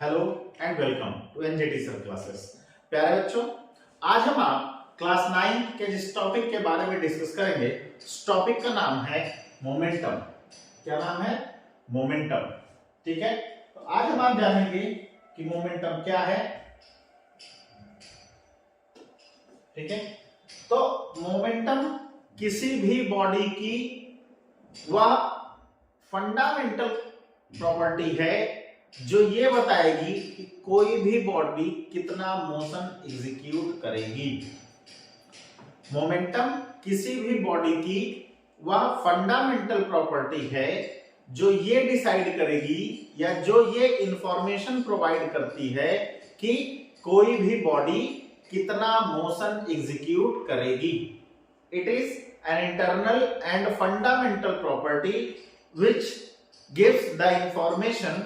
Hello and welcome to NJT sir classes. प्यारे बच्चों, आज हम आप क्लास 9 के जिस टॉपिक के बारे में डिस्कस करेंगे, उस टॉपिक का नाम है मोमेंटम। क्या नाम है? मोमेंटम। ठीक है, तो आज हम आप जानेंगे कि मोमेंटम क्या है। ठीक है, तो मोमेंटम किसी भी बॉडी की वह फंडामेंटल प्रॉपर्टी है जो ये बताएगी कि कोई भी बॉडी कितना मोशन एग्जीक्यूट करेगी। मोमेंटम किसी भी बॉडी की वह फंडामेंटल प्रॉपर्टी है जो ये डिसाइड करेगी या जो ये इंफॉर्मेशन प्रोवाइड करती है कि कोई भी बॉडी कितना मोशन एग्जीक्यूट करेगी। It is an internal and fundamental property which gives the information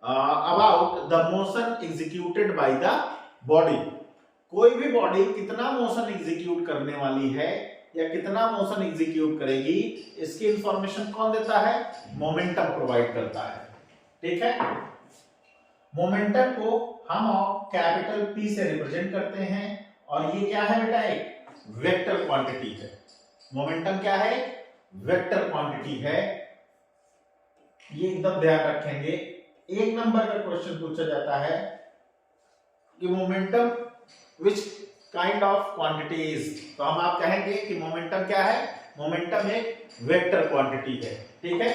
about the motion executed by the body। कोई भी बॉडी कितना मोशन एग्जीक्यूट करने वाली है या कितना मोशन एग्जीक्यूट करेगी, इसकी इंफॉर्मेशन कौन देता है? मोमेंटम प्रोवाइड करता है। ठीक है, मोमेंटम को हम कैपिटल P से रिप्रेजेंट करते हैं और ये क्या है बेटा? एक वेक्टर क्वांटिटी है। मोमेंटम क्या है? वेक्टर क्वांटिटी है। ये एकदम ध्यान रखेंगे। एक नंबर का क्वेश्चन पूछा जाता है कि momentum which kind of quantity is, तो हम आप कहेंगे कि मोमेंटम क्या है? मोमेंटम एक वेक्टर क्वांटिटी है। ठीक है,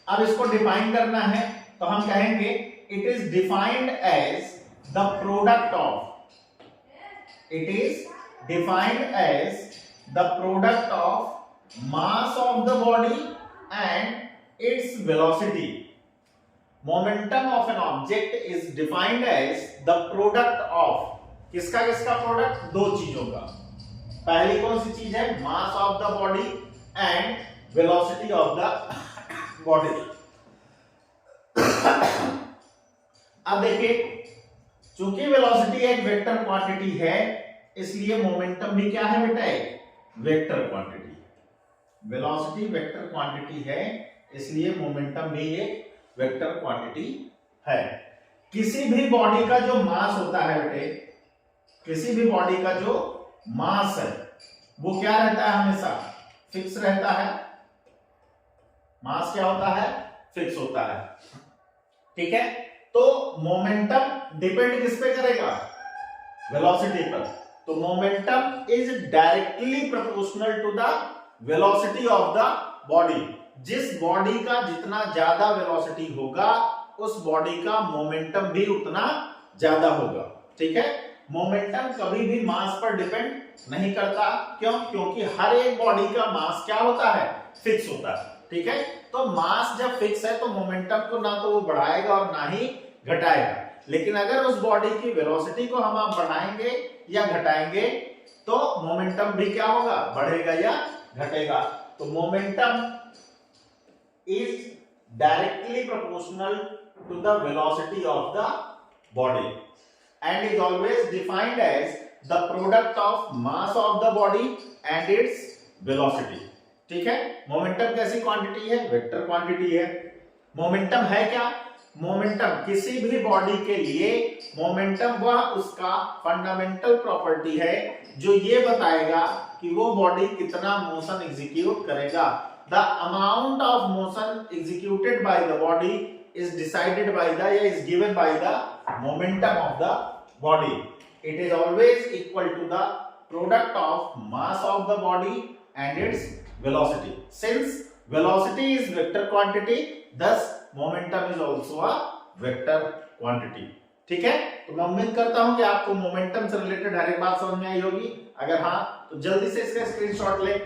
अब इसको डिफाइन करना है तो हम कहेंगे it is defined as the product of, it is defined as the product of mass of the body and its velocity। Momentum of an object is defined as the product of, किसका किसका product? दो चीजों का। पहली कौन सी चीज है? mass of the body and velocity of the body। अब देखिए, चूंकि वेलोसिटी एक वेक्टर क्वांटिटी है, इसलिए मोमेंटम भी क्या है बेटा? एक vector quantity. Velocity vector quantity है, इसलिए मोमेंटम भी एक वेक्टर क्वांटिटी है। किसी भी बॉडी का जो मास होता है बेटे, किसी भी बॉडी का जो मास है वो क्या रहता है? हमेशा फिक्स रहता है। मास क्या होता है? फिक्स होता है। ठीक है, तो मोमेंटम डिपेंड किस पे करेगा? वेलोसिटी पर। तो momentum is directly proportional to the velocity of the body. जिस बॉडी का जितना ज्यादा वेलोसिटी होगा, उस बॉडी का मोमेंटम भी उतना ज्यादा होगा। ठीक है, मोमेंटम कभी भी मास पर डिपेंड नहीं करता। क्यों? क्योंकि हर एक बॉडी का मास क्या होता है? फिक्स होता है। ठीक है, तो मास जब फिक्स है तो मोमेंटम को ना तो वो बढ़ाएगा और ना ही घटाएगा। लेकिन अगर उस बॉडी की वेलोसिटी को हम आप बढ़ाएंगे या घटाएंगे तो मोमेंटम भी क्या होगा? बढ़ेगा या घटेगा। तो momentum is directly proportional to the velocity of the body and is always defined as the product of mass of the body and its velocity. ठीक है, मोमेंटम कैसी क्वांटिटी है? वेक्टर क्वांटिटी है। मोमेंटम है क्या? मोमेंटम किसी भी body के लिए मोमेंटम वह उसका फंडामेंटल प्रॉपर्टी है जो ये बताएगा कि वो बॉडी कितना मोशन एग्जीक्यूट करेगा। The amount of motion executed by the body is decided by the या is given by the momentum of the body. It is always equal to the product of mass of the body and its velocity. Since velocity is vector quantity, thus momentum is also a vector quantity। ठीक है, तो मैं उम्मीद करता हूं कि आपको momentum से रिलेटेड हर एक बात समझ में आई होगी। अगर हाँ तो जल्दी से इसका स्क्रीनशॉट लें